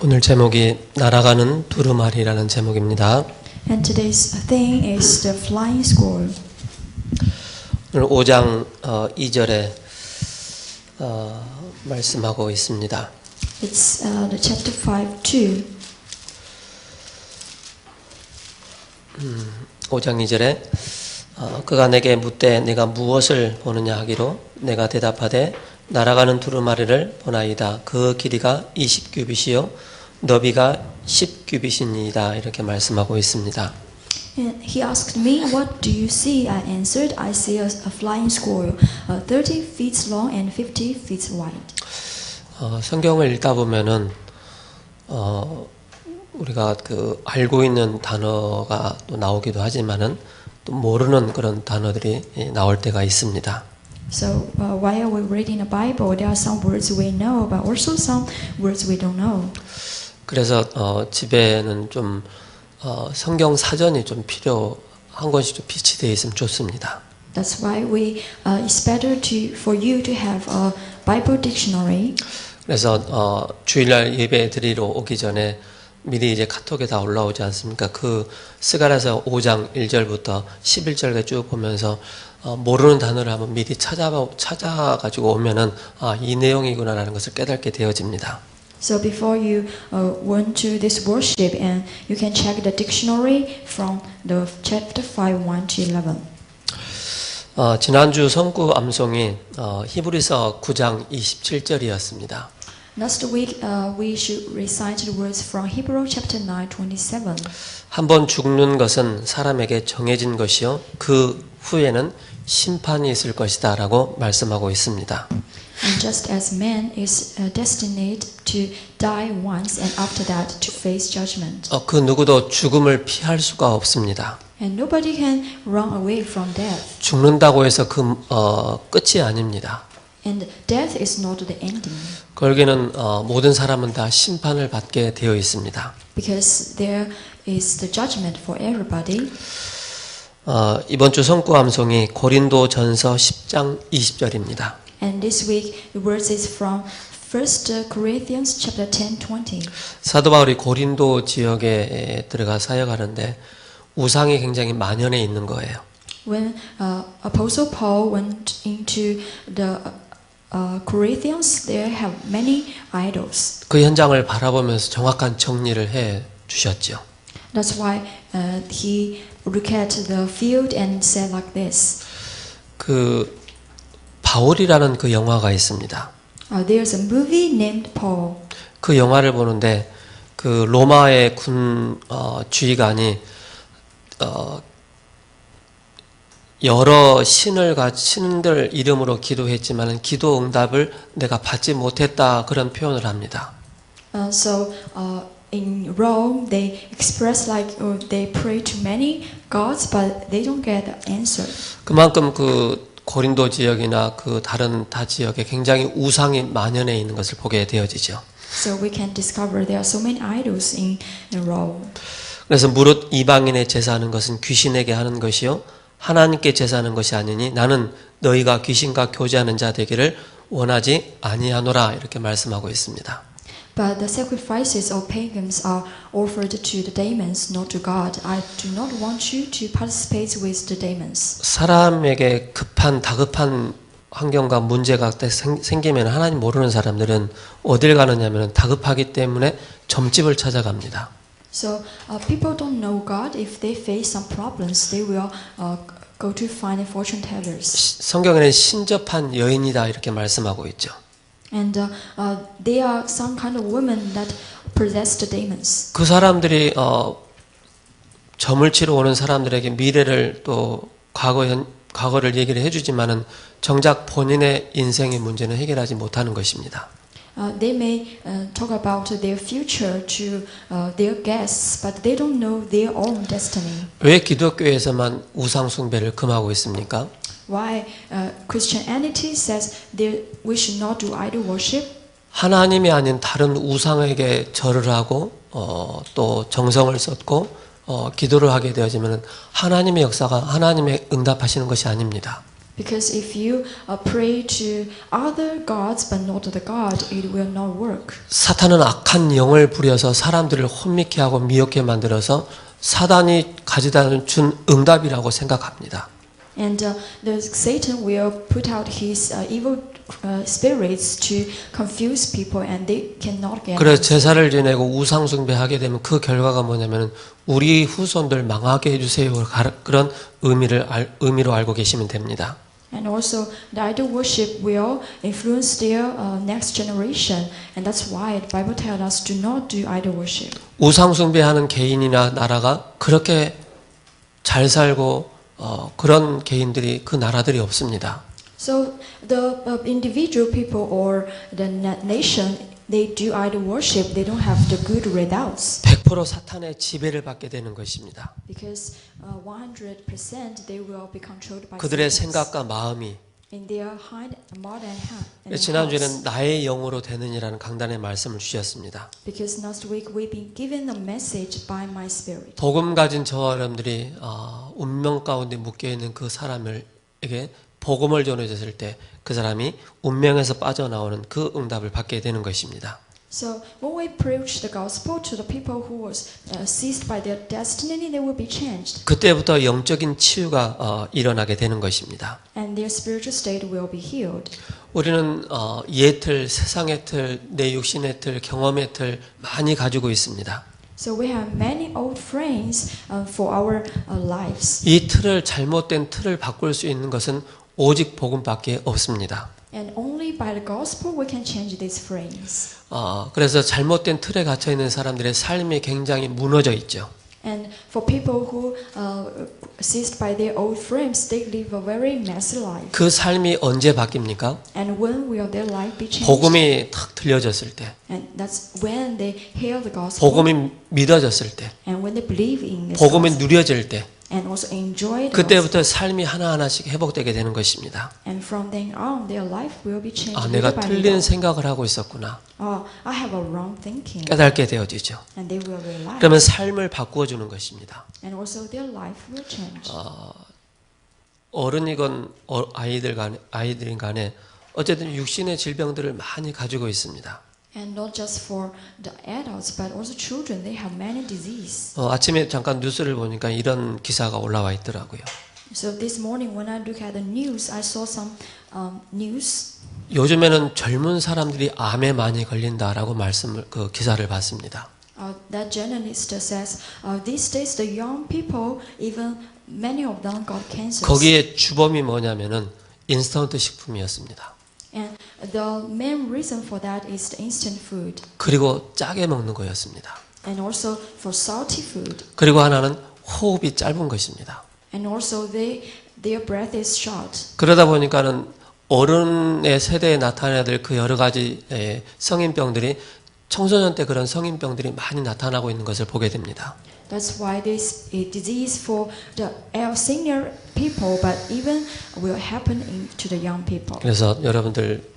오늘 제목이 날아가는 두루마리라는 제목입니다. And today's thing is the flying squirrel. 오늘 5장 2절에 말씀하고 있습니다. It's the chapter 5:2. 5장 2절에 그가 내게 묻되 내가 무엇을 보느냐 하기로 내가 대답하되 날아가는 두루마리를 보나이다. 그 길이가 20규빗이요 너비가 10규빗이니이다. 이렇게 말씀하고 있습니다. And he asked me, "What do you see?" I answered, "I see a flying squirrel, 30 feet long and 50 feet wide." 성경을 읽다 보면은 우리가 알고 있는 단어가 또 나오기도 하지만은 또 모르는 그런 단어들이 나올 때가 있습니다. So while we're reading the Bible, there are some words we know, but also some words we don't know. 그래서 집에는 좀 성경 사전이 좀 필요한 것이 좀 비치되어 있으면 좋습니다. That's why it's better for you to have a Bible dictionary. 그래서 주일날 예배 드리러 오기 전에 미리 이제 카톡에 다 올라오지 않습니까? 그 스가랴서 5장 1절부터 11절까지 쭉 보면서 모르는 단어를 한번 미리 찾아가지고 오면은 이 내용이구나라는 것을 깨닫게 되어집니다. So before you went to this worship, and you can check the dictionary from the chapter 5:1 to 11. 지난주 성구 암송이 히브리서 9장 27절이었습니다. Last week we should recite the words from Hebrew chapter 9:27. 한번 죽는 것은 사람에게 정해진 것이요 그 후에는 심판이 있을 것이다라고 말씀하고 있습니다. And just as man is destined to die once, and after that to face judgment. 그 누구도 죽음을 피할 수가 없습니다. And nobody can run away from death. 죽는다고 해서 끝이 아닙니다. And death is not the ending. 결국에는 모든 사람은 다 심판을 받게 되어 있습니다. Because there is the judgment for everybody. 이번 주 성구 암송이 고린도전서 10장 20절입니다. And this week the words is from 1 Corinthians chapter 10:20. 사도 바울이 고린도 지역에 들어가 사역하는데 우상이 굉장히 만연해 있는 거예요. When Apostle Paul went into the Corinthians, there have many idols. 그 현장을 바라보면서 정확한 정리를 해 주셨죠. That's why he looked at the field and said like this. 바울이라는 그 영화가 있습니다. There's a movie named Paul. 그 영화를 보는데 그 로마의 군 주의관이 여러 신들 이름으로 기도했지만 기도 응답을 내가 받지 못했다 그런 표현을 합니다. So in Rome, they express like they pray to many gods, but they don't get the answer. 그만큼 그 고린도 지역이나 그 다른 다 지역에 굉장히 우상이 만연해 있는 것을 보게 되어지죠. So we can discover there are so many idols in Rome. 그래서 무릇 이방인의 제사하는 것은 귀신에게 하는 것이요 하나님께 제사하는 것이 아니니 나는 너희가 귀신과 교제하는 자 되기를 원하지 아니하노라 이렇게 말씀하고 있습니다. But the sacrifices of pagans are offered to the demons, not to God. I do not want you to participate with the demons. 사람에게 다급한 환경과 문제가 생기면 하나님 모르는 사람들은 어딜 가느냐면 다급하기 때문에 점집을 찾아갑니다. So people don't know God. If they face some problems, they will go to find fortune tellers. 성경에는 신접한 여인이다 이렇게 말씀하고 있죠. And they are some kind of women that possess the demons. 그 사람들이 점을 치러 오는 사람들에게 미래를 또 과거를 얘기를 해주지만은 정작 본인의 인생의 문제는 해결하지 못하는 것입니다. They may talk about their future to their guests, but they don't know their own destiny. 왜 기독교에서만 우상 숭배를 금하고 있습니까? Why Christianity says that we should not do idol worship? 하나님이 아닌 다른 우상에게 절을 하고 또 정성을 쏟고 기도를 하게 되어지면 하나님의 역사가 하나님의 응답하시는 것이 아닙니다. Because if you pray to other gods but not the God, it will not work. 사탄은 악한 영을 부려서 사람들을 혼미케 하고 미혹게 만들어서 사단이 가져다 준 응답이라고 생각합니다. And the Satan will put out his evil spirits to confuse people, and they cannot get. 그래서 제사를 지내고 우상 숭배하게 되면 그 결과가 뭐냐면은 우리 후손들 망하게 해주세요. 그런 의미로 알고 계시면 됩니다. And also, the idol worship will influence their next generation, and that's why the Bible tells us do not do idol worship. 우상 숭배하는 개인이나 나라가 그렇게 잘 살고 그런 개인들이 그 나라들이 없습니다. So the individual people or the nation, they do idol worship. They don't have the good results 100% 사탄의 지배를 받게 되는 것입니다. because 100% they will be controlled by 그들의 Satan 생각과 마음이 in their mind, mind and heart. 지난주에는 나의 영으로 되느니라는 강단의 말씀을 주셨습니다. Because last week we've been given a message by my spirit. 복음 가진 저와 여러분들이 운명 가운데 묶여 있는 그 사람에게 복음을 전해줬을 때 그 사람이 운명에서 빠져나오는 그 응답을 받게 되는 것입니다. So when we preach the gospel to the people who was seized by their destiny, they will be changed, 그때부터 영적인 치유가 일어나게 되는 것입니다. and their spiritual state will be healed. 우리는 옛 틀, 세상의 틀, 내 육신의 틀, 경험의 틀 많이 가지고 있습니다. So we have many old frames for our lives, 이 틀을 잘못된 틀을 바꿀 수 있는 것은 오직 복음밖에 없습니다. and only by the gospel we can change these frames. 그래서 잘못된 틀에 갇혀 있는 사람들의 삶이 굉장히 무너져 있죠. And for people who seized by their old frames, they live a very messy life. 그 삶이 언제 바뀝니까? And when will their life be changed? 복음이 탁 들려졌을 때, And that's when they hear the gospel, 복음이 믿어졌을 때, and when they believe in this 복음이 gospel, 누려질 때, and also enjoy the gospel. 그때부터 삶이 하나하나씩 회복되게 되는 것입니다. And from then on, their life will be changed. 내가 little by 틀린 little. 생각을 하고 있었구나. I have a wrong thinking, 깨닫게 되어지죠. and they will realize. 그러면 삶을 바꾸어 주는 것입니다. And also their life will change. 어른이건 아이들인 간에 어쨌든 육신의 질병들을 많이 가지고 있습니다. And not just for the adults, but also children. They have many diseases. 아침에 잠깐 뉴스를 보니까 이런 기사가 올라와 있더라고요. So this morning, when I look at the news, I saw some news. 요즘에는 젊은 사람들이 암에 많이 걸린다라고 그 기사를 봤습니다. That journalist says these days the young people, even many of them got cancer. 거기에 주범이 뭐냐면은 인스턴트 식품이었습니다. And the main reason for that is the instant food, 그리고 짜게 먹는 거였습니다. and also for salty food, 그리고 하나는 호흡이 짧은 것입니다. and also their breath is short. 그러다 보니까는 어른의 세대에 나타나야 될 그 여러 가지 성인병들이 청소년 때 그런 성인병들이 많이 나타나고 있는 것을 보게 됩니다. That's why this is disease for the senior people, but even will happen to the young people. 그래서 여러분들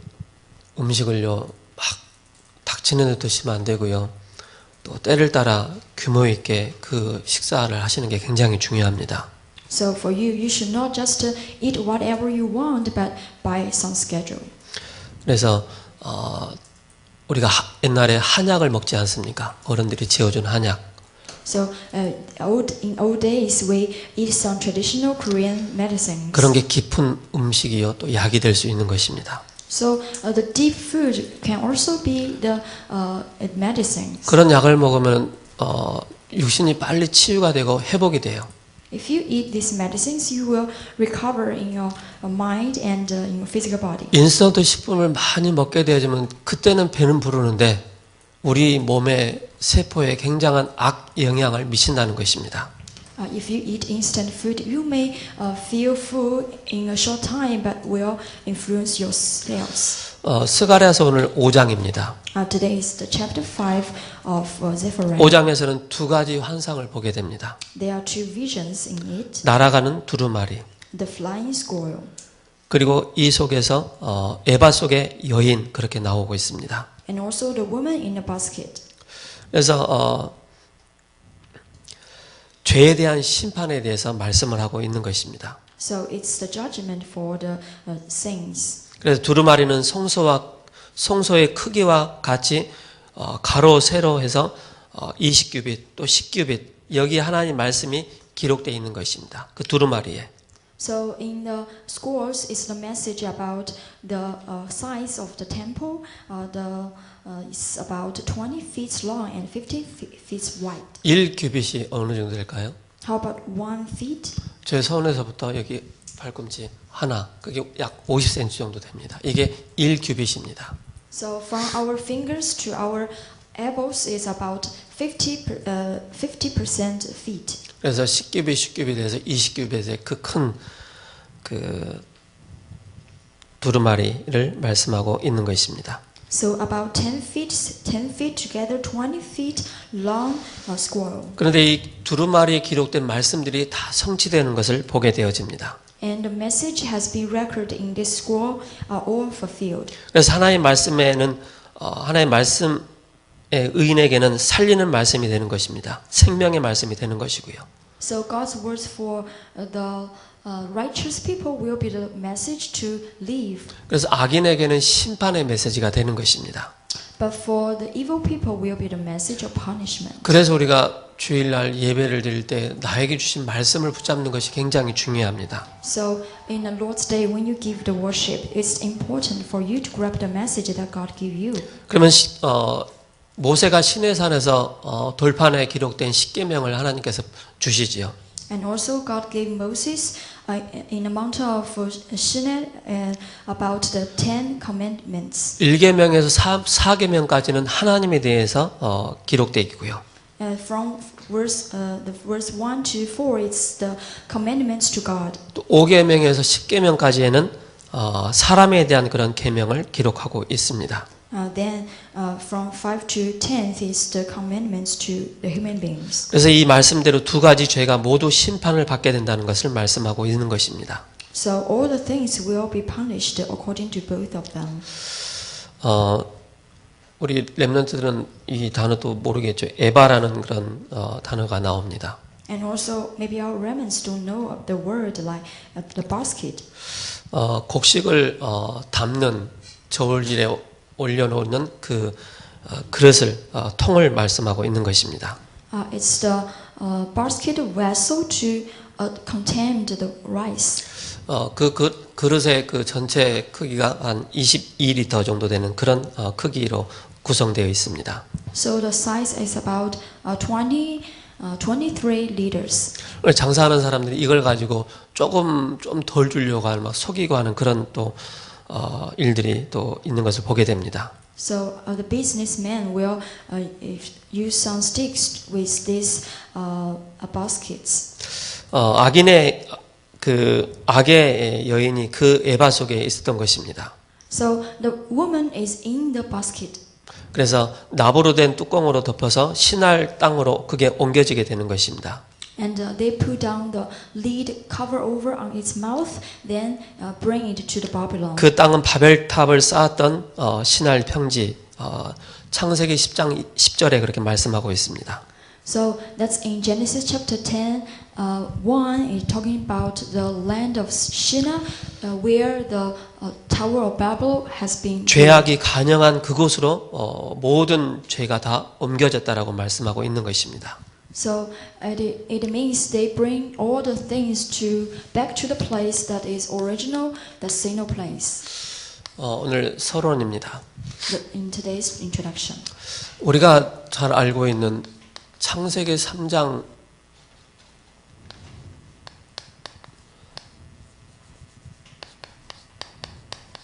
음식을요 막 닥치는 듯 드시면 안 되고요. 또 때를 따라 규모 있게 그 식사를 하시는 게 굉장히 중요합니다. So for you, you should not just eat whatever you want, but by some schedule. 그래서 우리가 옛날에 한약을 먹지 않습니까? 어른들이 지어준 한약. So in old days, we eat some traditional Korean medicines. 그런 게 깊은 음식이요 또 약이 될 수 있는 것입니다. So the deep food can also be the medicines. 그런 약을 먹으면 육신이 빨리 치유가 되고 회복이 돼요. If you eat these medicines, you will recover in your mind and in your physical body. 인스턴트 식품을 많이 먹게 되어지면 그때는 배는 부르는데 우리 몸의 세포에 굉장한 악 영향을 미친다는 것입니다. If you eat instant food, you may feel full in a short time, but will influence your cells. 스가랴서 오늘 5장입니다. Today is the chapter 5 of Zephaniah. 5장에서는 두 가지 환상을 보게 됩니다. There are two visions in it. 날아가는 두루마리 The flying squirrel. 그리고 이 속에서 에바 속의 여인 그렇게 나오고 있습니다. And also the woman in the basket. 그래서 죄에 대한 심판에 대해서 말씀을 하고 있는 것입니다. So it's the judgment for the saints. 그래서 두루마리는 송소의 크기와 같이 가로 세로 해서 20규빗 또 10규빗 여기 하나님 말씀이 기록되어 있는 것입니다. 그 두루마리에. So in the scrolls is the message about the size of the temple. It's about 20 feet long and 50 feet wide. 1규빗이 어느 정도 될까요? How about 1 feet? 제 손에서부터 여기 발꿈치 하나, 그게 약 50cm 정도 됩니다. 이게 1규빗입니다. So from our fingers to our elbows is about 50% feet. 그래서 10규빗, 10규빗에서 20규빗의 그 큰 두루마리를 말씀하고 있는 것입니다. So about 10 feet together, 20 feet long scroll. 그런데 이 두루마리에 기록된 말씀들이 다 성취되는 것을 보게 되어집니다. And the message has been recorded in this scroll are all fulfilled. 그래서 하나님 말씀에는 하나님 말씀의 의인에게는 살리는 말씀이 되는 것입니다. 생명의 말씀이 되는 것이고요. So God's words for the righteous people will be the message to live. 그래서 악인에게는 심판의 메시지가 되는 것입니다. But for the evil people will be the message of punishment. 그래서 우리가 주일날 예배를 드릴 때 나에게 주신 말씀을 붙잡는 것이 굉장히 중요합니다. So in the Lord's Day when you give the worship, it's important for you to grab the message that God gave you. 그러면 모세가 시내산에서 돌판에 기록된 십계명을 하나님께서 주시지요. And also God gave Moses in the mountain of Sinai about the 10 commandments. 1계명에서 4계명까지는 하나님에 대해서 기록되어 있고요. From verse 1 to 4, it's the commandments to God. 또 5계명에서 10계명까지에는 사람에 대한 그런 계명을 기록하고 있습니다. Then from 5 to 10 is the commandments to the human beings. 그래서 이 말씀대로 두 가지 죄가 모두 심판을 받게 된다는 것을 말씀하고 있는 것입니다. So all the things will be punished according to both of them. 우리 렘넌트들은 이 단어도 모르겠죠. 에바라는 그런 단어가 나옵니다. And also maybe our remnants don't know of the word like the basket. 곡식을 담는 저울질에 올려놓는 그 그릇을 통을 말씀하고 있는 것입니다. It's the basket vessel to contain the rice. 그 그릇의 그 전체 크기가 한 22리터 정도 되는 그런 크기로 구성되어 있습니다. So the size is about 23 liters. 장사하는 사람들이 이걸 가지고 좀 덜 주려고 하는 막 속이고 하는 그런 또 일들이 또 있는 것을 보게 됩니다. So the businessmen will use some sticks with these baskets. 악의 여인이 그 에바 속에 있었던 것입니다. So the woman is in the basket. 그래서 나무로 된 뚜껑으로 덮어서 시날 땅으로 그게 옮겨지게 되는 것입니다. And they put down the lid cover over on its mouth, then bring it to the Babylon. 그 땅은 바벨탑을 쌓았던 시날 평지, 창세기 10장 10절에 그렇게 말씀하고 있습니다. So that's in Genesis chapter 10, 1, it's talking about the land of Shinar, where the Tower of Babel has been. 죄악이 간영한 그곳으로 모든 죄가 다 옮겨졌다라고 말씀하고 있는 것입니다. So it means they bring all the things back to the place that is original, the sinner place. 오늘 서론입니다. In today's introduction. 우리가 잘 알고 있는 창세기 3장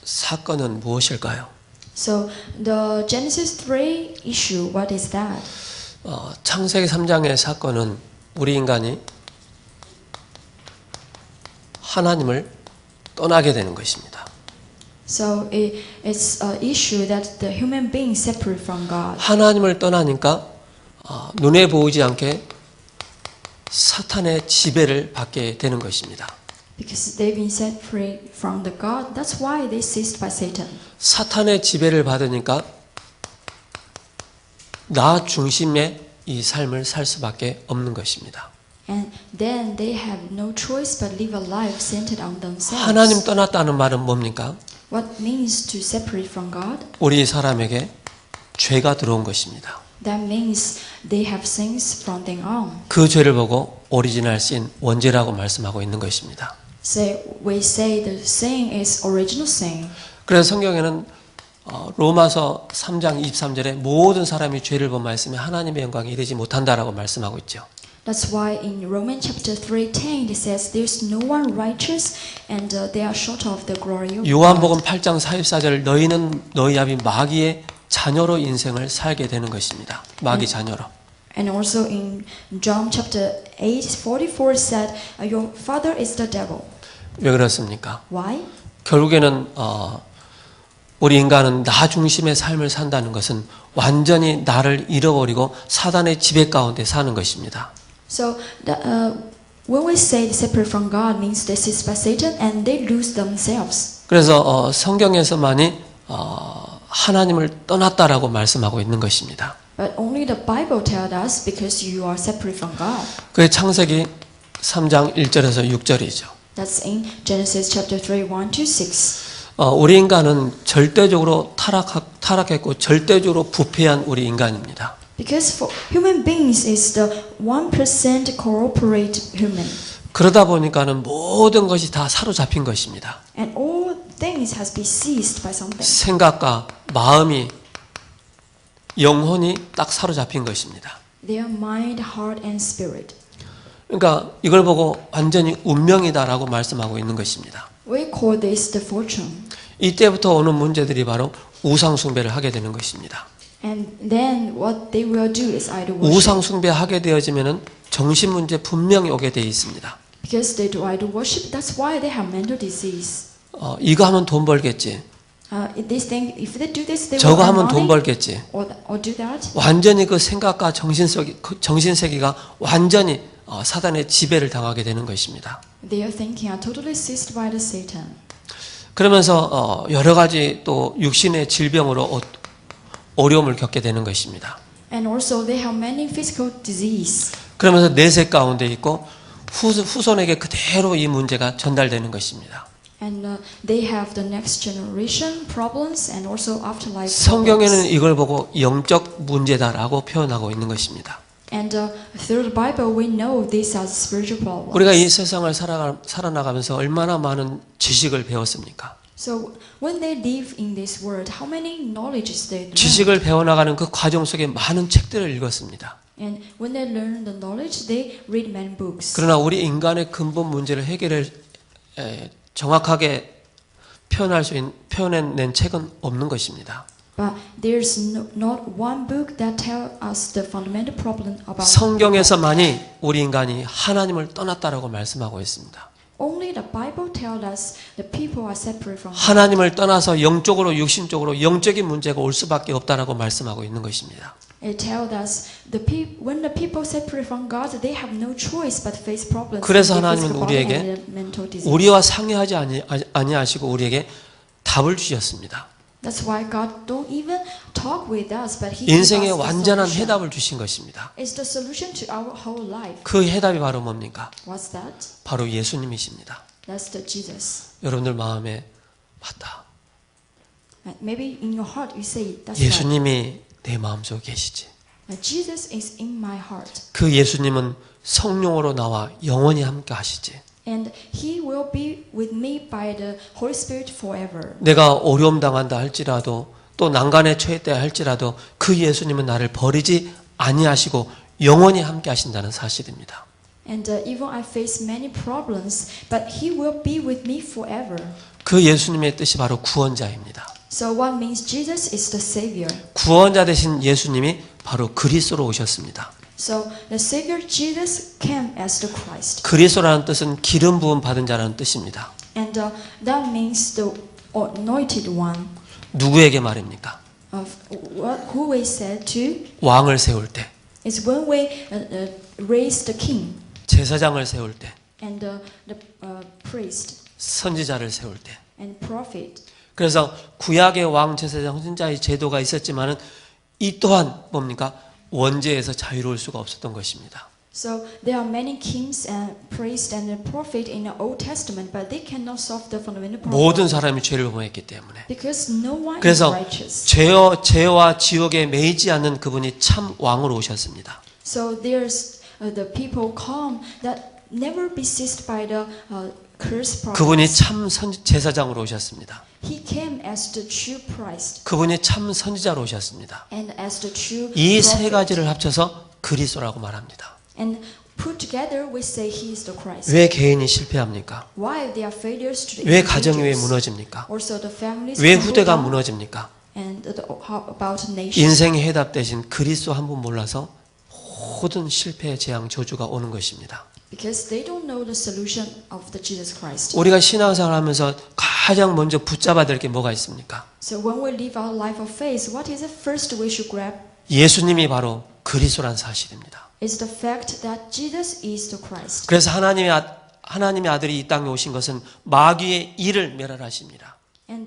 사건은 무엇일까요? So the Genesis 3 issue, what is that? 창세기 3장의 사건은 우리 인간이 하나님을 떠나게 되는 것입니다. So it's an issue that the human being separate from God. 하나님을 떠나니까 눈에 보이지 않게 사탄의 지배를 받게 되는 것입니다. Because they've been set free from the God, that's why they seized by Satan. 사탄의 지배를 받으니까 나 중심의 이 삶을 살 수밖에 없는 것입니다. And then they have no choice but live a life centered on themselves. 하나님 떠났다는 말은 뭡니까? What means to separate from God? 우리 사람에게 죄가 들어온 것입니다. That means they have sins from then on. 그 죄를 보고 오리지널 신, 원죄라고 말씀하고 있는 것입니다. So we say the sin is original sin. 그래서 성경에는 로마서 3장 23절에 모든 사람이 죄를 범하였으며 하나님의 영광에 이르지 못한다라고 말씀하고 있죠. That's why in Romans chapter 3:10 it says there's no one righteous and they are short of the glory of 요한복음 God. 8장 44절 너희는 너희 아비 마귀의 자녀로 인생을 살게 되는 것입니다. 마귀 자녀로. And also in John chapter 8:44 said your father is the devil. 왜 그렇습니까? Why? 결국에는 우리 인간은 나 중심의 삶을 산다는 것은 완전히 나를 잃어버리고 사단의 지배 가운데 사는 것입니다. So when we say separate from God means this is by Satan and they lose themselves. 그래서 성경에서만이 하나님을 떠났다라고 말씀하고 있는 것입니다. But only the Bible tells us because you are separate from God. 그게 창세기 3장 1절에서 6절이죠. That's in Genesis chapter 3, 1-6. 우리 인간은 절대적으로 타락했고 절대적으로 부패한 우리 인간입니다. Because for human beings is the 1% corporate human. 그러다 보니까는 모든 것이 다 사로잡힌 것입니다. And all things has been seized by something. 생각과 마음이 영혼이 딱 사로잡힌 것입니다. Their mind, heart and spirit. 그러니까 이걸 보고 완전히 운명이다라고 말씀하고 있는 것입니다. We call this the fortune. 이때부터 오는 문제들이 바로 우상 숭배를 하게 되는 것입니다. And then what they will do is idol worship. 우상 숭배하게 되어지면은 정신 문제 분명히 오게 되어 있습니다. Because they do idol worship, that's why they have mental disease. 이거 하면 돈 벌겠지. This thing, if they do this, they will 저거 earn 하면 돈 money. 벌겠지. Or do that. 완전히 그 생각과 정신세계가 완전히 사단의 지배를 당하게 되는 것입니다. Their thinking are totally seized by the Satan. 그러면서 여러 가지 또 육신의 질병으로 어려움을 겪게 되는 것입니다. And also they have many physical disease. 그러면서 내세 가운데 있고 후손에게 그대로 이 문제가 전달되는 것입니다. And they have the next generation problems and also afterlife 성경에는 problems. 이걸 보고 영적 문제다라고 표현하고 있는 것입니다. And through the Bible we know these are spiritual problems. 우리가 이 세상을 살아나가면서 얼마나 많은 지식을 배웠습니까? So when they live in this world, how many knowledges they learn? 지식을 배워나가는 그 과정 속에 많은 책들을 읽었습니다. And when they learn the knowledge, they read many books. 그러나 우리 인간의 근본 문제를 정확하게 표현해낸 책은 없는 것입니다. But there's not one book that tells us the fundamental problem about 성경에서만이 우리 인간이 하나님을 떠났다라고 말씀하고 있습니다. Only the Bible tells us the people are separate from God. 하나님을 떠나서 영적으로 육신적으로 영적인 문제가 올 수밖에 없다라고 말씀하고 있는 것입니다. It tells us when the people separate from God, they have no choice but face problems. 그래서 in their 하나님은 physical body 우리에게 and their mental disease. 우리와 상의하지 아니하시고 우리에게 답을 주셨습니다. That's why God don't even talk with us, but He gives 인생의 us the 완전한 solution. 해답을 주신 것입니다. It's the solution to our whole life. 그 해답이 바로 뭡니까? What's that? 바로 예수님이십니다. That's the Jesus. 여러분들 마음에 맞다. Maybe in your heart you say that's right. 예수님이 내 마음속에 계시지. Jesus is in my heart, 그 예수님은 성령으로 나와 영원히 함께 하시지. and He will be with me by the Holy Spirit forever. 내가 어려움 당한다 할지라도 또 난간에 처했다 할지라도 그 예수님은 나를 버리지 아니하시고 영원히 함께 하신다는 사실입니다. And even I face many problems, but He will be with me forever. 그 예수님의 뜻이 바로 구원자입니다. So what means Jesus is the Savior? 구원자 되신 예수님이 바로 그리스도로 오셨습니다. So the Savior Jesus came as the Christ, 그리스도라는 뜻은 기름 부음 받은 자라는 뜻입니다. and that means the anointed one. 누구에게 말입니까? Of who we said to 왕을 세울 때, is when we raise the king 제사장을 세울 때, and the priest 선지자를 세울 때. and prophet. 그래서 구약의 왕, 제사장, 선지자의 제도가 있었지만은 이 또한 뭡니까? 원죄에서 자유로울 수가 없었던 것입니다. So there are many kings and priests and prophets in the Old Testament, but they cannot solve the fundamental problem 모든 사람이 죄를 범했기 때문에. because no one is 그래서 righteous. 죄와 지옥에 매이지 않는 그분이 참 왕으로 오셨습니다. So there's the people come that never be seized by the curse 그분이 prophets. 참 제사장으로 오셨습니다. He came as the true Christ 그분이 참 선지자로 오셨습니다. and as the true 이 세 prophet. 가지를 합쳐서 그리스도라고 말합니다. And put together, we say He is the Christ. 왜 개인이 실패합니까? Why they are failures to the 왜 가정이 왜 individuals? 무너집니까? Also the families 왜 crumble 후대가 down. 무너집니까? And how about nations? 인생의 해답 대신 그리스도 한 분 몰라서 모든 실패의 재앙 저주가 오는 것입니다. Because they don't know the solution of the Jesus Christ. 우리가 신앙생활 하면서 가장 먼저 붙잡아야 될 게 뭐가 있습니까? So when we live our life of faith, what is the first we should grab? 예수님이 바로 그리스도란 사실입니다. It's the fact that Jesus is the Christ. 그래서 하나님의 아들이 이 땅에 오신 것은 마귀의 일을 멸하십니다. And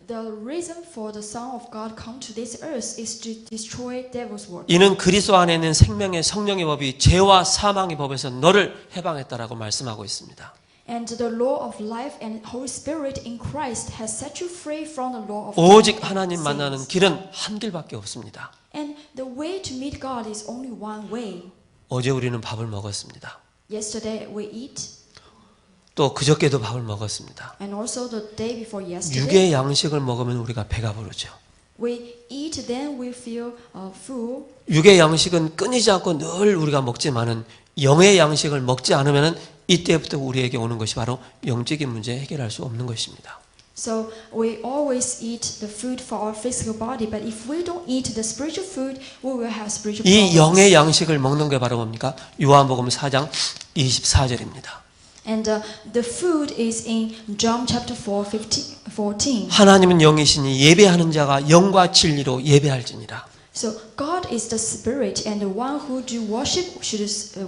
the reason for the Son of God come to this earth is to destroy devil's work. 이는 그리스도 안에 있는 생명의 성령의 법이 죄와 사망의 법에서 너를 해방했다라고 말씀하고 있습니다. And the law of life and Holy Spirit in Christ has set you free from the law of 오직 death and 하나님 만나는 sins. 길은 한 길밖에 없습니다. And the way to meet God is only one way. 어제 우리는 밥을 먹었습니다. Yesterday we eat, 또 그저께도 밥을 먹었습니다. and also the day before yesterday. 육의 양식을 먹으면 우리가 배가 부르죠. We eat, then we feel full. 육의 양식은 끊이지 않고 늘 우리가 먹지만은 영의 양식을 먹지 않으면은 이때부터 우리에게 오는 것이 바로 영적인 문제 해결할 수 없는 것입니다. So we always eat the food for our physical body, but if we don't eat the spiritual food, we will have spiritual 이 problems. 영의 양식을 먹는 게 바로 뭡니까? 요한복음 4장 24절입니다. And the food is in John chapter 4:14. 하나님은 영이시니 예배하는 자가 영과 진리로 예배할지니라. So God is the Spirit, and the one who do worship should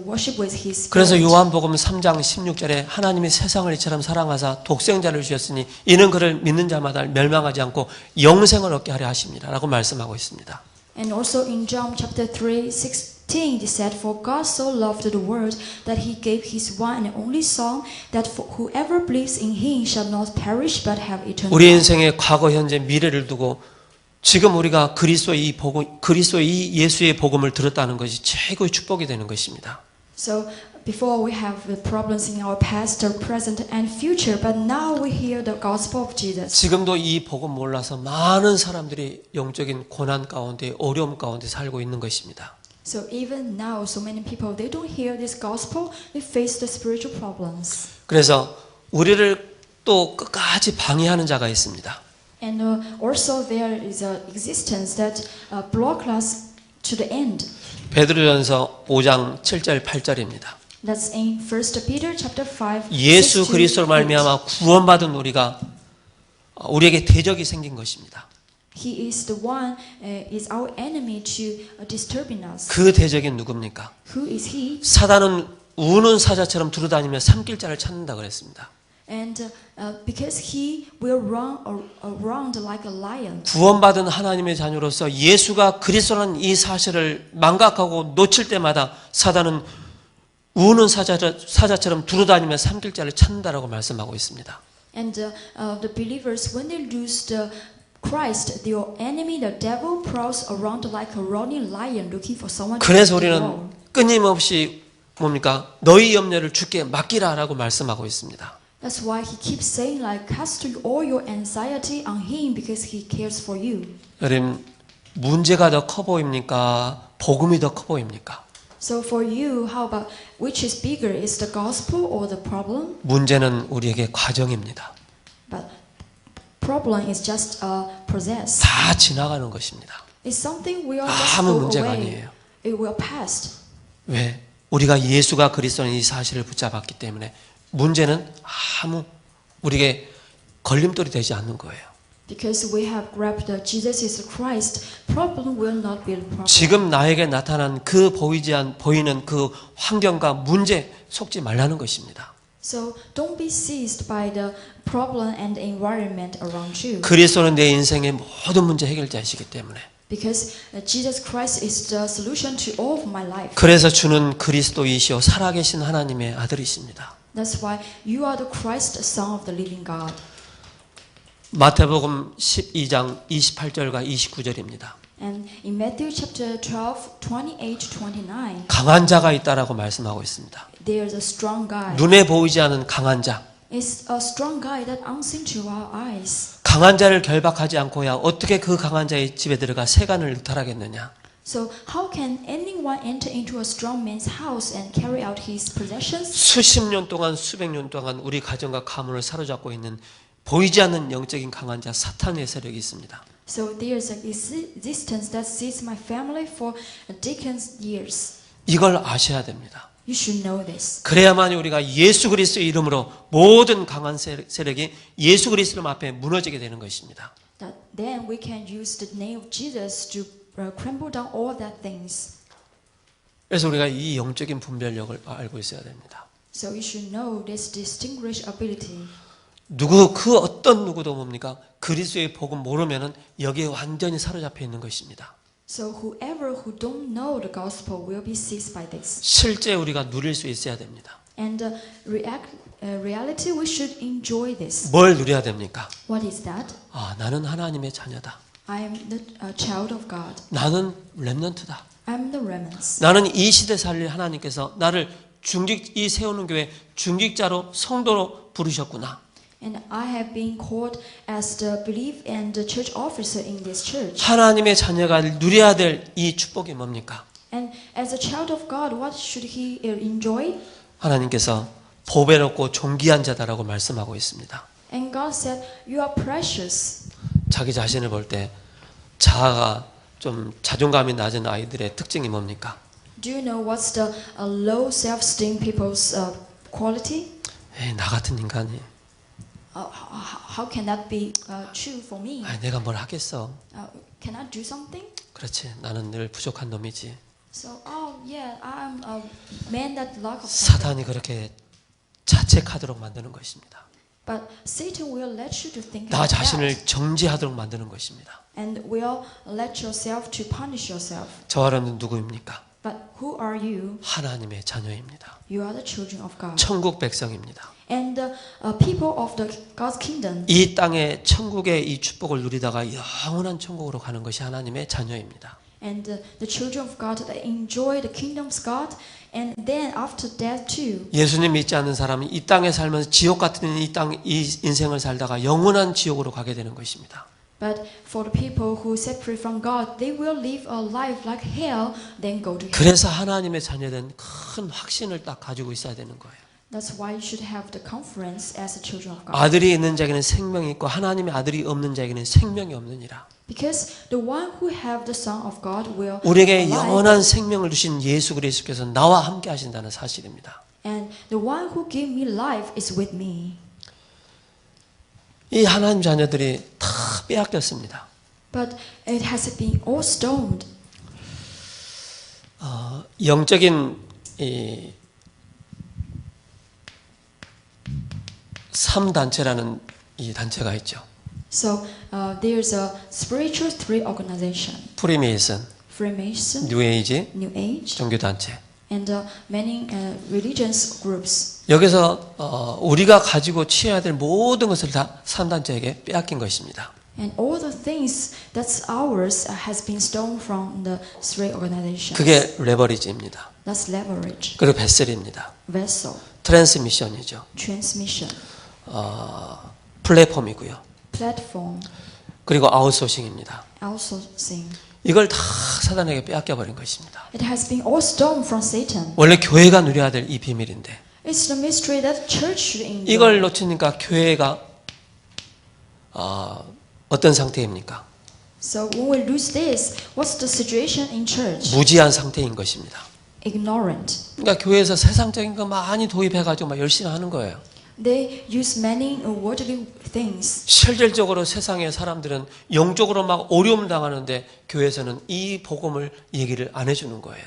worship with His 그래서 Spirit. 요한복음 3장 16절에 하나님이 세상을 이처럼 사랑하사 독생자를 주셨으니 이는 그를 믿는 자마다 멸망하지 않고 영생을 얻게 하려 하십니다. 라고 말씀하고 있습니다. And also in John chapter 3:16, it said, "For God so loved the world that He gave His one and only Son, that whoever believes in Him shall not perish but have eternal 우리 life." 인생의 과거, 현재, 미래를 두고 지금 우리가 그리스도의 이 예수의 복음을 들었다는 것이 최고의 축복이 되는 것입니다. So before we have the problems in our past, our present, and future, but now we hear the gospel of Jesus. 지금도 이 복음 몰라서 많은 사람들이 영적인 고난 가운데 어려움 가운데 살고 있는 것입니다. So even now, so many people, they don't hear this gospel, they face the spiritual problems. 그래서 우리를 또 끝까지 방해하는 자가 있습니다. And also there is an existence that block us to the end. 베드로전서 5장 7절 8절입니다. That's in 1 Peter chapter 5. 예수 6 to 그리스도로 8. 말미암아 구원받은 우리에게 대적이 생긴 것입니다. He is the one is our enemy to disturbing us. 그 대적이 누굽니까? Who is he? 사단은 우는 사자처럼 두루다니며 삼킬 자를 찾는다 그랬습니다. And because he will run around like a lion. 구원받은 하나님의 자녀로서 예수가 그리스도라는 이 사실을 망각하고 놓칠 때마다 사단은 우는 사자처럼 두루다니며 삼킬 자를 찾는다라고 말씀하고 있습니다. And the believers, when they lose the Christ, the enemy, the devil, prowls around like a roaring lion looking for someone to 그래서 devour. 우리는 끊임없이 뭡니까? 너희 염려를 주께 맡기라라고 말씀하고 있습니다. That's why he keeps saying like, cast all your anxiety on him because he cares for you. 여러분, 문제가 더 커 보입니까? 복음이 더 커 보입니까? So for you, how about which is bigger, is the gospel or the problem? 문제는 우리에게 과정입니다. But problem is just a process. 다 지나가는 것입니다. It's something we all just 아무 go 문제가 away. 아니에요. It will pass. 왜? 우리가 예수가 그리스도인 이 사실을 붙잡았기 때문에 문제는 아무 우리에게 걸림돌이 되지 않는 거예요. Because we have grabbed the Jesus is Christ, problem will not be a problem. 지금 나에게 나타난 보이는 그 환경과 문제 속지 말라는 것입니다. So don't be seized by the problem and environment around you. 그리스도는 내 인생의 모든 문제 해결자이시기 때문에 Because Jesus Christ is the solution to all of my life. 그래서 주는 그리스도이시오 살아계신 하나님의 아들이십니다. That's why you are the Christ, Son of the living God. 마태복음 12장 28절과 29절입니다. And in Matthew chapter 12, 28 to 29, 강한 자가 있다라고 말씀하고 있습니다. there is a strong guy. 눈에 보이지 않은 강한 자. It's a strong guy that unseen to our eyes. 강한 자를 결박하지 않고야 어떻게 그 강한 자의 집에 들어가 세간을 늑탈하겠느냐. So how can anyone enter into a strong man's house and carry out his possessions? 수십 년 동안 수백 년 동안 우리 가정과 가문을 사로잡고 있는 보이지 않는 영적인 강한 자 사탄의 세력이 있습니다. So there's an existence that sees my family for decades years. 이걸 아셔야 됩니다. You should know this. 그래야만 우리가 예수 그리스도의 이름으로 모든 강한 세력이 예수 그리스도 앞에 무너지게 되는 것입니다. That then we can use the name of Jesus to crumble down all that things. 그래서 우리가 이 영적인 분별력을 알고 있어야 됩니다. So you should know this distinguished ability. 그 어떤 누구도 뭡니까? 그리스도의 복음 모르면은 여기에 완전히 사로잡혀 있는 것입니다. So whoever who don't know the gospel will be seized by this. 실제 우리가 누릴 수 있어야 됩니다. And reality, we should enjoy this. 뭘 누려야 됩니까? What is that? 아, 나는 하나님의 자녀다. I am the child of God. 나는 렘넌트다. I'm the remnants. 나는 이 시대 살릴 하나님께서 나를 이 세우는 교회 중직자로 성도로 부르셨구나. And I have been called as the belief and the church officer in this church. 하나님의 자녀가 누려야 될 이 축복이 뭡니까? And as a child of God, what should he enjoy? 하나님께서 보배롭고 존귀한 자다라고 말씀하고 있습니다. And God said, "You are precious." 자기 자신을 볼 때 자아가 좀 자존감이 낮은 아이들의 특징이 뭡니까? Do you know what's the low self-esteem people's quality? 에이, 나 같은 인간이 How can that be true for me? 내가 뭘 하겠어? Can I do something? 그렇지, 나는 늘 부족한 놈이지. So, yeah, I'm a man that lack of something. 사탄이 그렇게 자책하도록 만드는 것입니다. But Satan will let you to think 나 like that, 자신을 정죄하도록 만드는 것입니다. and will let yourself to punish yourself. 저 사람은 누구입니까? But who are you? 하나님의 자녀입니다. You are the children of God, 천국 백성입니다. and the people of the God's kingdom. 이 땅에 천국의 이 축복을 누리다가 영원한 천국으로 가는 것이 하나님의 자녀입니다. And the children of God that enjoy the kingdom's God, and then after that too. 예수님 믿지 않는 사람은 이 땅에 살면서 지옥 같은 이 인생을 살다가 영원한 지옥으로 가게 되는 것입니다. But for the people who separate from God, they will live a life like hell, then go to hell. 그래서 하나님의 자녀된 큰 확신을 딱 가지고 있어야 되는 거예요. That's why you should have the confidence as the children of God. 아들이 있는 자에게는 생명이 있고 하나님의 아들이 없는 자에게는 생명이 없느니라. Because the one who have the Son of God will 우리에게 alive, 영원한 생명을 주신 예수 그리스도께서 나와 함께 하신다는 사실입니다. and the one who gave me life is with me. 이 하나님 자녀들이 다 빼앗겼습니다. But it has been all stoned. 영적인 이 3단체라는 이 단체가 있죠. So there's a spiritual three organization: 프리메이슨, Freemason, 뉴에이지, New Age, 종교단체. and many religious groups. 여기서 우리가 가지고 취해야 될 모든 것을 다 3단체에게 빼앗긴 것입니다. And all the things that's ours has been stolen from the three organizations. 그게 레버리지입니다. That's leverage, 그리고 베슬입니다. vessel, 트랜스미션이죠. transmission, 플랫폼이고요. platform, 그리고 아웃소싱입니다. outsourcing. 이걸 다 사단에게 빼앗겨 버린 것입니다. It has been all stolen from Satan. 원래 교회가 누려야 될 이 비밀인데 It's the mystery that church should enjoy. 이걸 놓치니까 교회가 어떤 상태입니까? So when we lose this, what's the situation in church? 무지한 상태인 것입니다. Ignorant. 그러니까 교회에서 세상적인 거 많이 도입해가지고 막 열심히 하는 거예요. They use many worldly things. 실질적으로 세상의 사람들은 영적으로 막 어려움 당하는데 교회에서는 이 복음을 얘기를 안 해주는 거예요.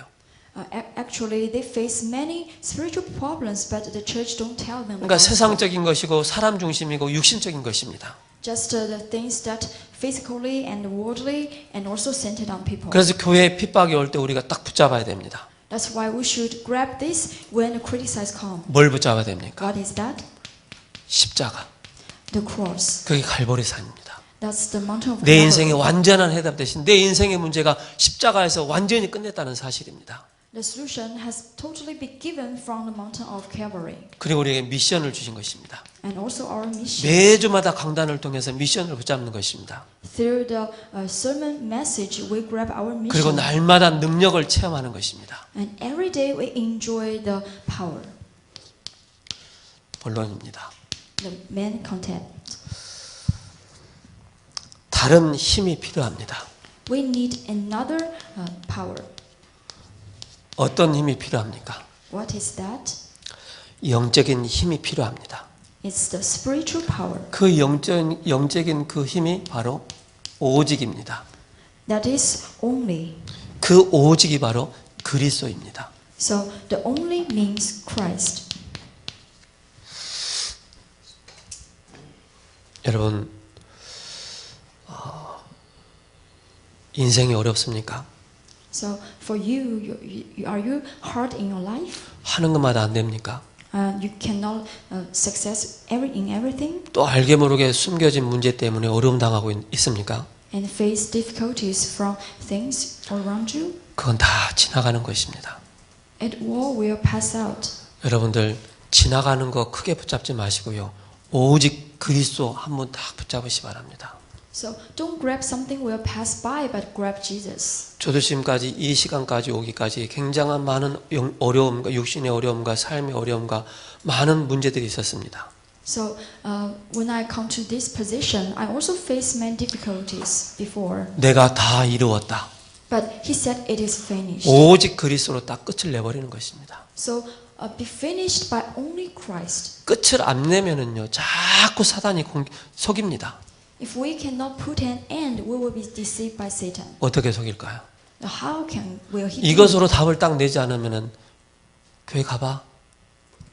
Actually, they face many spiritual problems, but the church don't tell them. 그러니까 about it. 세상적인 것이고 사람 중심이고 육신적인 것입니다. just the things that physically and worldly and also centered on people. 그래서 교회에 핍박이 올 때 우리가 딱 붙잡아야 됩니다. That's why we should grab this when criticize come. 뭘 붙잡아야 됩니까? What is that? 십자가. The cross. 그게 갈보리산입니다. That's the mountain of 내 Calvary. 인생의 완전한 해답 대신 내 인생의 문제가 십자가에서 완전히 끝냈다는 사실입니다. The solution has totally been given from the mountain of Calvary. 그리고 우리에게 미션을 주신 것입니다. And also our mission. 매주마다 강단을 통해서 미션을 붙잡는 것입니다. Through the sermon message, we grab our mission. 그리고 날마다 능력을 체험하는 것입니다. And every day we enjoy the power. 본론입니다. The main content. 다른 힘이 필요합니다. We need another power. 어떤 힘이 필요합니까? What is that? 영적인 힘이 필요합니다. It's the spiritual power. 그 영적인 그 힘이 바로 오직입니다. That is only. 그 오직이 바로 그리스도입니다. So the only means Christ. 여러분, 인생이 어렵습니까? So for you, are you hard in your life? 하는 것마다 안 됩니까? You cannot success in everything 또 알게 모르게 숨겨진 문제 때문에 어려움 당하고 있습니까? and face difficulties from things around you. 그건 다 지나가는 것입니다. It all will pass out. 여러분들 지나가는 거 크게 붙잡지 마시고요. 오직 그리스도 한 번 딱 붙잡으시 바랍니다. So don't grab something will pass by, but grab Jesus. 저도 지금까지 이 시간까지 오기까지 굉장한 많은 어려움과 육신의 어려움과 삶의 어려움과 많은 문제들이 있었습니다. So when I come to this position, I also face many difficulties before. 내가 다 이루었다. But he said it is finished. 오직 그리스도로 딱 끝을 내버리는 것입니다. So be finished by only Christ. 끝을 안 내면은요, 자꾸 사단이 속입니다. If we cannot put an end, we will be deceived by Satan. 어떻게 속일까요? How will he? 이것으로 답을 딱 내지 않으면은 교회 가봐.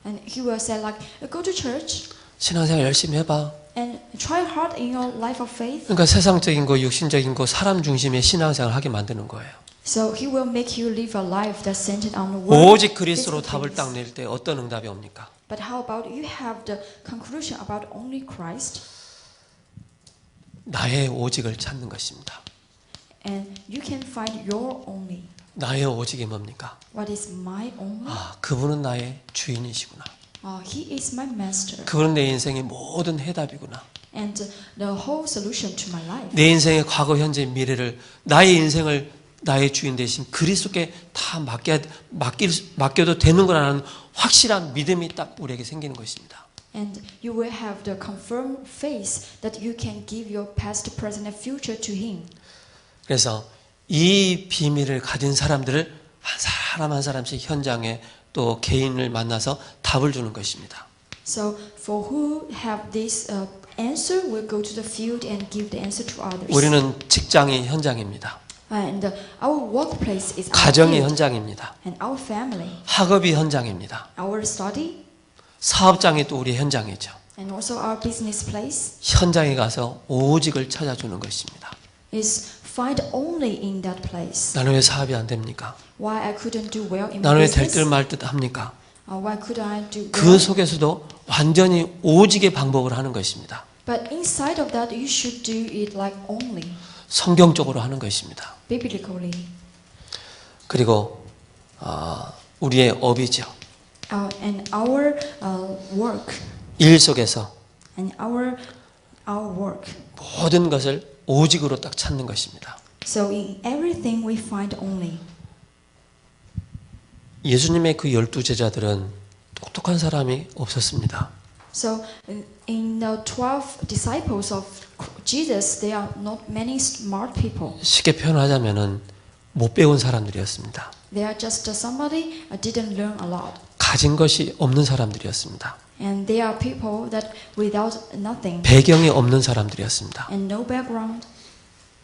And he will say like, go to church 신앙생활 열심히 해봐. and try hard in your life of faith. 그러니까 세상적인 거, 육신적인 거, 사람 중심의 신앙생활을 하게 만드는 거예요. So he will make you live a life that's centered on the word. 오직 그리스도로 답을 딱 낼 때 어떤 응답이 옵니까? But how about you have the conclusion about only Christ? 나의 오직을 찾는 것입니다. And you can find your only. 나의 오직이 뭡니까? What is my only? 아, 그분은 나의 주인이시구나. He is my master. 그분은 내 인생의 모든 해답이구나. And the whole solution to my life. 내 인생의 과거, 현재, 미래를 나의 인생을 나의 주인 대신 그리스도께 다 맡겨도 되는 거라는 확실한 믿음이 딱 우리에게 생기는 것입니다. And you will have the confirmed faith that you can give your past, present, and future to Him. 그래서 이 비밀을 가진 사람들을 한 사람 한 사람씩 현장에 또 개인을 만나서 답을 주는 것입니다. So for who have this answer, will go to the field and give the answer to others. 우리는 직장이 현장입니다. And our workplace is our 가정이 field, 현장입니다. and our family, 학업이 현장입니다. our study, 사업장이 또 우리 현장이죠. and also our business place 현장에 가서 오직을 찾아주는 것입니다. is find only in that place. 나는 왜 사업이 안 됩니까? Why I couldn't do well in my 나는 왜 될 business? 듯 말 듯 합니까? Why could I do 그 well? 속에서도 완전히 오직의 방법을 하는 것입니다. But inside of that, you should do it like only, 성경적으로 하는 것입니다. biblically. 그리고 우리의 업이죠. And our work, 일 속에서 and our work. 모든 것을 오직으로 딱 찾는 것입니다. So in everything we find only. 예수님의 그 12 제자들은 똑똑한 사람이 없었습니다. So in the 12 disciples of Jesus, there are not many smart people. 쉽게 표현하자면은 못 배운 사람들이었습니다. They are just somebody who didn't learn a lot. 가진 것이 없는 사람들이었습니다. And they are people that without nothing 배경이 없는 사람들이었습니다. and no background.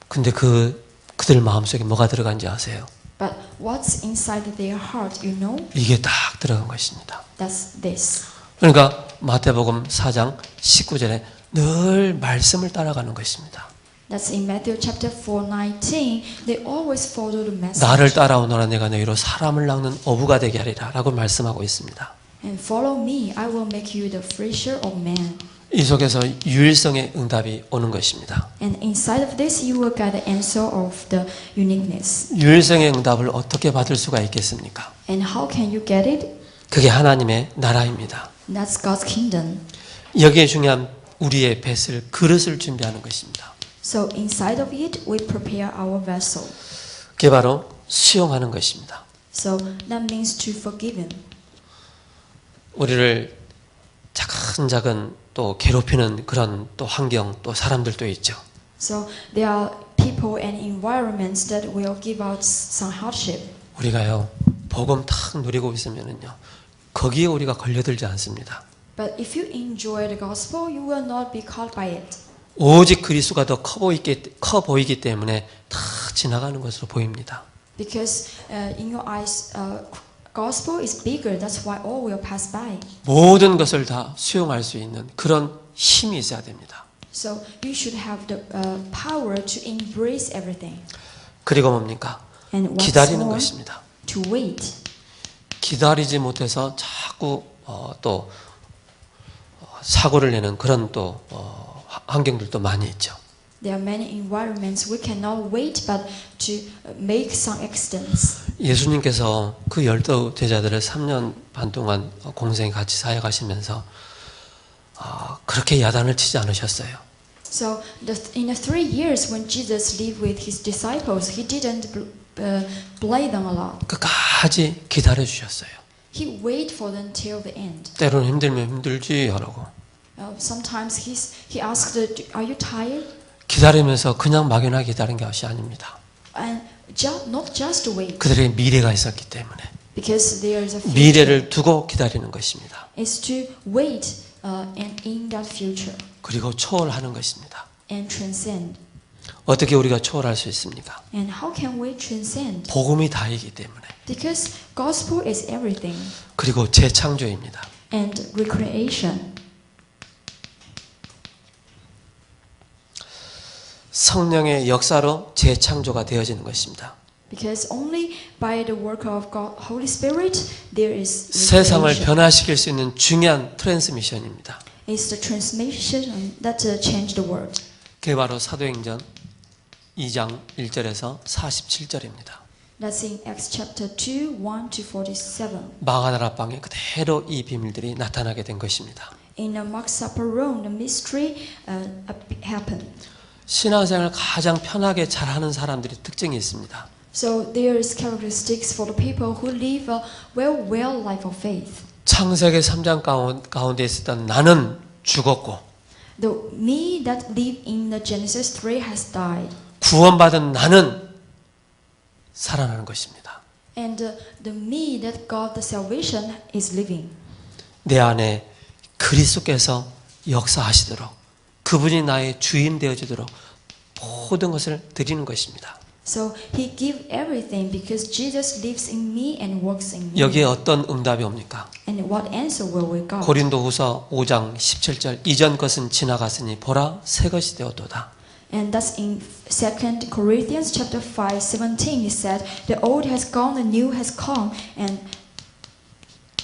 근데 그들 마음속에 뭐가 들어간지 아세요? But what's inside their heart, you know? 이게 딱 들어간 것입니다. That's this. 그러니까 마태복음 4장 19절에 늘 말씀을 따라가는 것입니다. That's in Matthew chapter 4:19. They always follow the message. 나를 따라오너라 내가 너희로 사람을 낚는 어부가 되게 하리라 라고 말씀하고 있습니다. And follow me, I will make you the fisher of men. 이 속에서 유일성의 응답이 오는 것입니다. And inside of this, you will get the answer of the uniqueness. 유일성의 응답을 어떻게 받을 수가 있겠습니까? And how can you get it? 그게 하나님의 나라입니다. That's God's kingdom. 여기에 중요한 우리의 뱃을 그릇을 준비하는 것입니다. So inside of it, we prepare our vessel. 그게 바로 수용하는 것입니다. So that means to forgive him. 우리를 작은 또 괴롭히는 그런 또 환경 또 사람들도 있죠. So there are people and environments that will give out some hardship. 우리가요 복음 탁 누리고 있으면은요 거기에 우리가 걸려들지 않습니다. But if you enjoy the gospel, you will not be caught by it. 오직 그리스도가 더 커 보이기 때문에 다 지나가는 것으로 보입니다. Because in your eyes, gospel is bigger. That's why all will pass by. 모든 것을 다 수용할 수 있는 그런 힘이 있어야 됩니다. So you should have the power to embrace everything. 그리고 뭡니까? And what's 기다리는 more, 것입니다. to wait. 기다리지 못해서 자꾸 또 사고를 내는 그런 또 환경들도 많이 있죠. There are many environments we cannot wait, but to make some accidents. 예수님께서 그 12 제자들을 3년 반 동안 공생에 같이 사역하시면서 그렇게 야단을 치지 않으셨어요. So in the 3 years when Jesus lived with his disciples, he didn't blame them a lot. 끝까지 기다려 주셨어요. He waited for them till the end. 때로는 힘들면 힘들지 하라고. Sometimes he asked, "Are you tired?" 기다리면서 그냥 막연하게 기다린 것이 아닙니다. And not just wait, 그들에게 미래가 있었기 때문에 because there is a future. 미래를 두고 기다리는 것입니다. Is to wait and in that future 그리고 초월하는 것입니다. and transcend. 어떻게 우리가 초월할 수 있습니까? And how can we transcend? 복음이 다이기 때문에. Because gospel is everything 그리고 재창조입니다. and recreation. 성령의 역사로 재창조가 되어지는 것입니다. Because only by the work of God, Holy Spirit, there is 세상을 recreation. 변화시킬 수 있는 중요한 트랜스미션입니다. It's the transmission that changed the world. 그게 바로 사도행전 2장 1절에서 47절입니다. That's in Acts chapter 2, 1 to 47. 마가다라 방에 그대로 이 비밀들이 나타나게 된 것입니다. In the Mark's Supper Room, the mystery happened. 신앙생활을 가장 편하게 잘하는 사람들이 특징이 있습니다. So there is characteristics for the people who live a well life of faith. 창세기 3장 가운데 있었던 나는 죽었고 The me that lived in the Genesis 3 has died. 구원받은 나는 살아나는 것입니다. And the me that got the salvation is living. 내 안에 그리스도께서 역사하시도록 그분이 나의 주인 되어주도록 모든 것을 드리는 것입니다. So he gave everything because Jesus lives in me and works in me. 여기에 어떤 응답이 옵니까? And what answer will we got? 고린도후서 5장 17절 이전 것은 지나갔으니 보라 새 것이 되었도다. And that's in 2 Corinthians chapter 5, 17. He said, "The old has gone, the new has come." And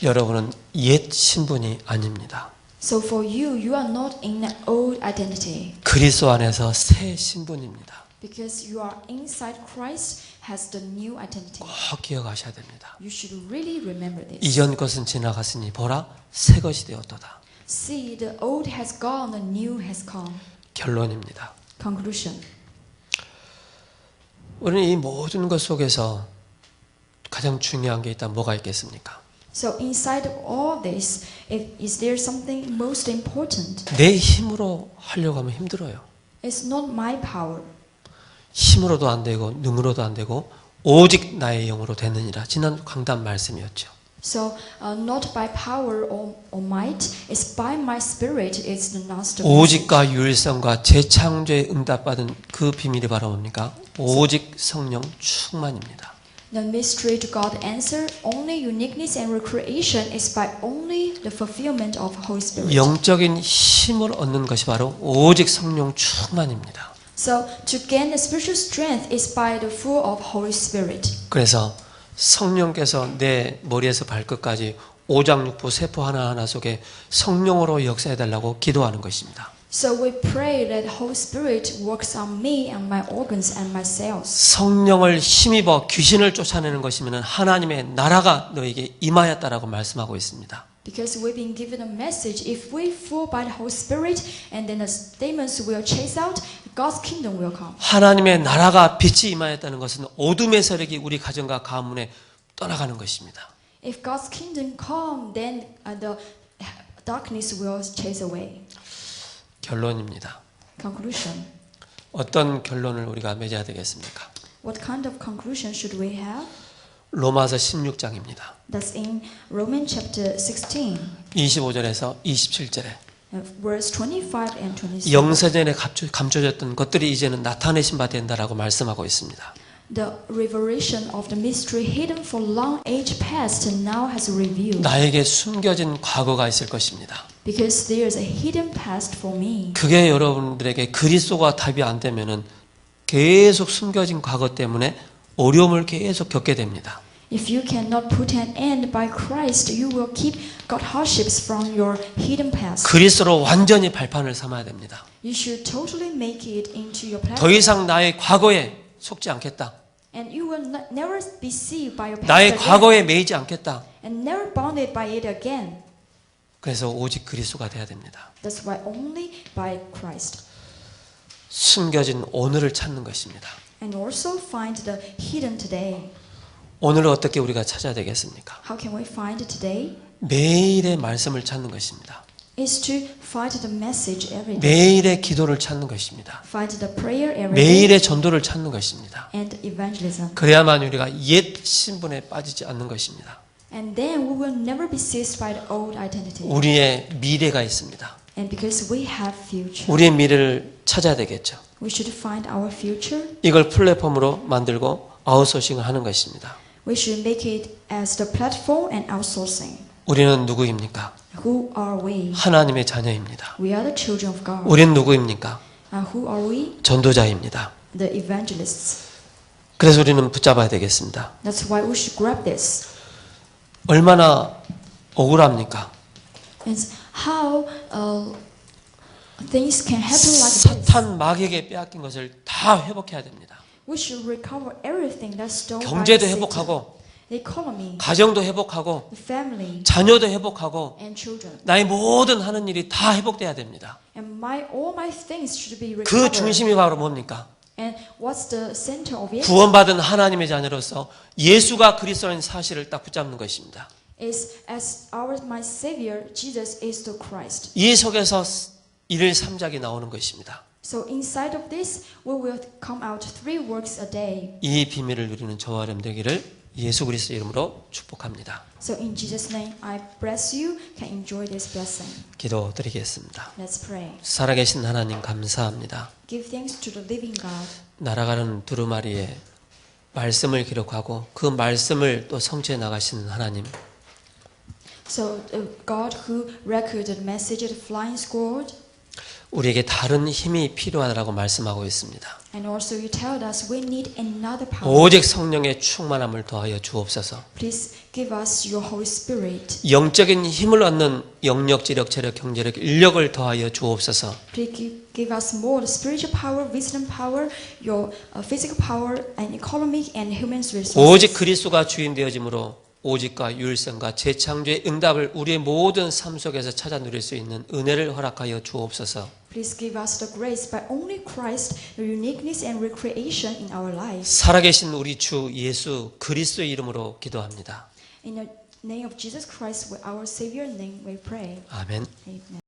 여러분은 옛 신분이 아닙니다. so for you, you are not in an old identity. 그리스도 안에서 새 신분입니다. Because you are inside Christ has the new identity. 꼭 기억하셔야 됩니다. You should really remember this. 이전 것은 지나갔으니 보라 새 것이 되었도다. See, the old has gone, the new has come. 결론입니다. Conclusion. 우리는 이 모든 것 속에서 가장 중요한 게 있다면 뭐가 있겠습니까? So inside of all this, is there something most important? 내 힘으로 하려고 하면 힘들어요. It's not my power. 힘으로도 안 되고 능으로도 안 되고 오직 나의 영으로 되느니라. 지난 강단 말씀이었죠. So not by power or might, it's by my spirit. It's the master. 오직과 유일성과 재창조에 응답받은 그 비밀이 바로 뭡니까? 오직 성령 충만입니다. The mystery to God answer, only uniqueness and recreation is by only the fulfillment of Holy Spirit. 영적인 힘을 얻는 것이 바로 오직 성령 충만입니다. So to gain the spiritual strength is by the full of Holy Spirit. 그래서 성령께서 내 머리에서 발끝까지 오장육부 세포 하나하나 속에 성령으로 역사해달라고 기도하는 것입니다. So we pray that Holy Spirit works on me and my organs and my cells. 성령을 힘입어 귀신을 쫓아내는 것이면 하나님의 나라가 너에게 임하였다라고 말씀하고 있습니다. Because we've been given a message, if we fall by the Holy Spirit and then the demons will chase out, God's kingdom will come. 하나님의 나라가 빛이 임하였다는 것은 어둠의 세력이 우리 가정과 가문에 떠나가는 것입니다. If God's kingdom come, then the darkness will chase away. 결론입니다. Conclusion. 어떤 결론을 우리가 맺어야 되겠습니까? What kind of conclusion should we have? 로마서 16장입니다. That's in Romans chapter 16, 25절에서 27절에 verse 25 and 27. 영세전에 감춰졌던 것들이 이제는 나타내신 바 된다라고 말씀하고 있습니다. The revelation of the mystery hidden for long age past now has revealed. 나에게 숨겨진 과거가 있을 것입니다. Because there is a hidden past for me. 그게 여러분들에게 그리스도가 답이 안 되면은 계속 숨겨진 과거 때문에 어려움을 계속 겪게 됩니다. If you cannot put an end by Christ, you will keep got hardships from your hidden past. 그리스도로 완전히 발판을 삼아야 됩니다. You should totally make it into your 더 platform. 이상 나의 과거에 속지 않겠다. And you will never be deceived by your past 나의 again. 과거에 매이지 않겠다. And never bounded by it again. 그래서 오직 그리스도가 돼야 됩니다. That's why only by Christ. 숨겨진 오늘을 찾는 것입니다. And also find the hidden today. 오늘을 어떻게 우리가 찾아야 되겠습니까? How can we find it today? 매일의 말씀을 찾는 것입니다. Is to find the message every day. 매일의 기도를 찾는 것입니다. Find the prayer every day. 매일의 전도를 찾는 것입니다. And evangelism. 그래야만 우리가 옛 신분에 빠지지 않는 것입니다. And then we will never be seized by the old identity. 우리의 미래가 있습니다. And because we have future, 우리의 미래를 찾아야 되겠죠. we should find our future. 이걸 플랫폼으로 만들고 아웃소싱을 하는 것입니다. We should make it as the platform and outsourcing. 우리는 누구입니까? Who are we? 하나님의 자녀입니다. We are the children of God. 우리는 누구입니까? Who are we? 전도자입니다. The evangelists. 그래서 우리는 붙잡아야 되겠습니다. That's why we should grab this. 얼마나 억울합니까? And how things can happen like this. 사탄 마귀에게 빼앗긴 것을 다 회복해야 됩니다. We should recover everything that's stolen by 경제도 Satan. 회복하고 The economy, 가정도 회복하고 the family, 자녀도 회복하고 and children. 나의 모든 하는 일이 다 회복돼야 됩니다. And all my things should be 그 recovered. 중심이 바로 뭡니까? And what's the center of it? 구원받은 하나님의 자녀로서 예수가 그리스도인 사실을 딱 붙잡는 것입니다. Is as my Savior, Jesus is the Christ. 이 속에서 1일 3작이 나오는 것입니다. So inside of this, we will come out 3 works a day. 이 비밀을 누리는 저와 여러분 되기를 예수 그리스도 이름으로 축복합니다. So in Jesus' name, I bless you. Can enjoy this blessing. 기도드리겠습니다. Let's pray. 살아계신 하나님 감사합니다. Give thanks to the living God. 날아가는 두루마리에 말씀을 기록하고 그 말씀을 또 성취해 나가시는 하나님. So God who recorded the message of the flying squad. 우리에게 다른 힘이 필요하다고 말씀하고 있습니다. And also you tell us we need another power. 오직 성령의 충만함을 더하여 주옵소서. Please give us your Holy Spirit. 영적인 힘을 얻는 영력, 지력, 체력, 경제력, 인력을 더하여 주옵소서. Please give us more spiritual power, wisdom power, your physical power, and economic and human resources. 오직 그리스도가 주인 되어짐으로 오직과 유일성과 재창조의 응답을 우리의 모든 삶 속에서 찾아 누릴 수 있는 은혜를 허락하여 주옵소서. Please give us the grace by only Christ, the uniqueness and recreation in our lives. 살아계신 우리 주 예수 그리스도의 이름으로 기도합니다. In the name of Jesus Christ, our Savior name, we pray. 아멘. Amen.